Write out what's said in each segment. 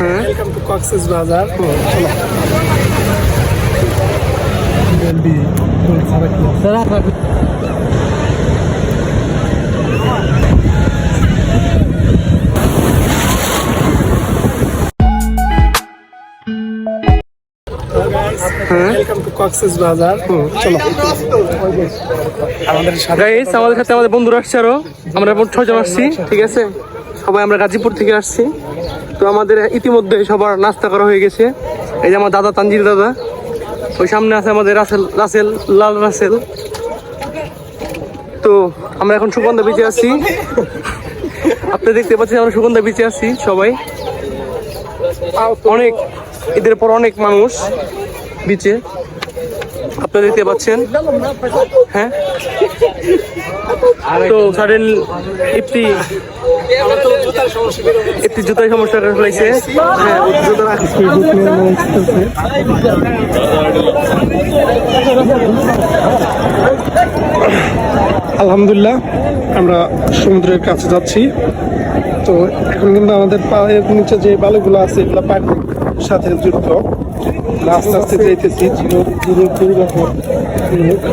Welcome to Cox's বাজার। Welcome to Cox's বাজার। চলো আমাদের সাথে আমাদের বন্ধুরা আসছে, আরো আমরা 6 জন আসছি। ঠিক আছে, সবাই আমরা গাজীপুর থেকে আসছি। তো আমাদের ইতিমধ্যে সবার নাস্তা করা হয়ে গেছে। এই যে আমার দাদা তানজিল দাদা, ওই সামনে আছে আমাদের রাসেল লাল রাসেল। তো আমরা এখন সুগন্ধা বিচে আছি। আপনি দেখতে পাচ্ছেন আমরা সুগন্ধা বিচে আছি সবাই। অনেক ঈদের পর অনেক মানুষ বিচে, আপনারা দেখতে পাচ্ছেন। হ্যাঁ, তো সাডেন একটি জুতার সমস্যা ফেলাইছে। হ্যাঁ, আলহামদুলিল্লাহ আমরা সমুদ্রের কাছে যাচ্ছি। তো এখন কিন্তু আমাদের পায়ের নিচে যে বালুগুলো আছে এগুলো পানির সাথে যুক্ত। আস্তে আস্তে যেতেছি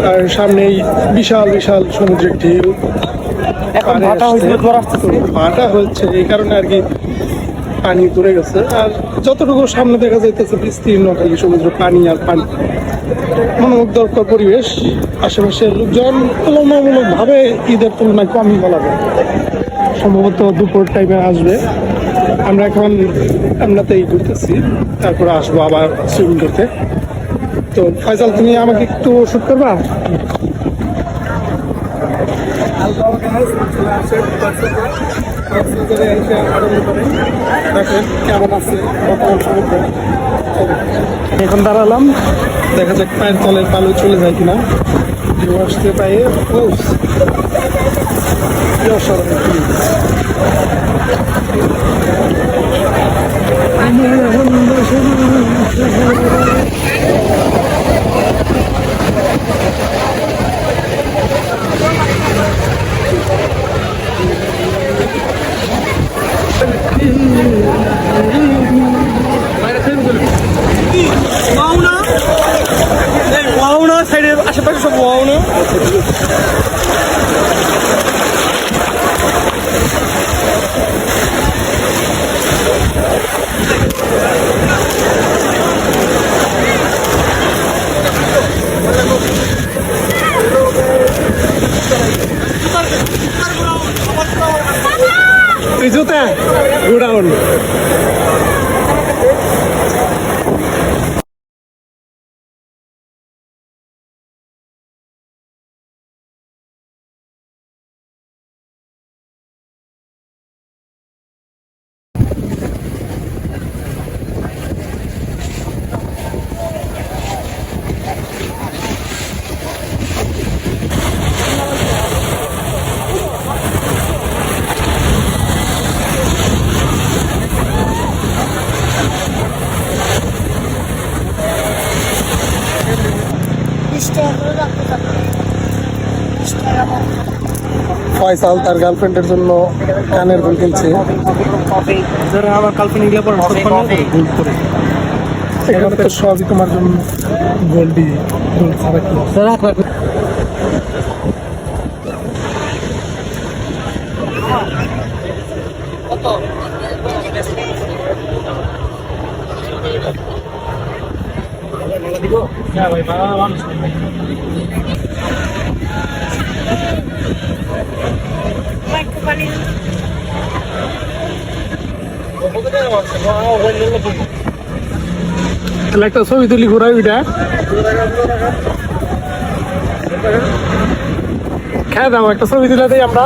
আর সামনেই বিশাল বিশাল সমুদ্রের ঢেউ। ভাটা হচ্ছে এই কারণে আর কি পানি পড়ে গেছে। আর যতটুকু সামনে দেখা যাইতেছে বিস্তীর্ণ খালি সমুদ্র, পানি আর পানি, মনোমুগ্ধকর পরিবেশ। আশেপাশের লোকজন তুলনামূলক ভাবে ঈদের তুলনায় কমই বলা যায়। সম্ভবত দুপুর টাইমে আসবে। আমরা এখন এমনাতেই ঘুরতেছি, তারপরে আসবো আবার সুইমিং করতে। তো ফয়সাল, তুমি আমাকে একটু শুট করবা? কেমন আছে এখন দাঁড়ালাম, দেখা যাক পায়ের তলের পালু চলে যায় কিনা। আসতে পায়ে সাইডের আশেপাশে সব ওয়াও না। জুতা গোডাউন। ফয়সাল তার গার্লফ্রেন্ডের জন্য কানের দুল কিনছে। আমার গার্লফ্রেন্ড এখানে তো সবই তোমার জন্য গোল্ডি গোল খারাপ। একটা ছবি তুলি ঘুরাই ওইটা খেয়ে দাও, একটা ছবি তুলে দিই আমরা।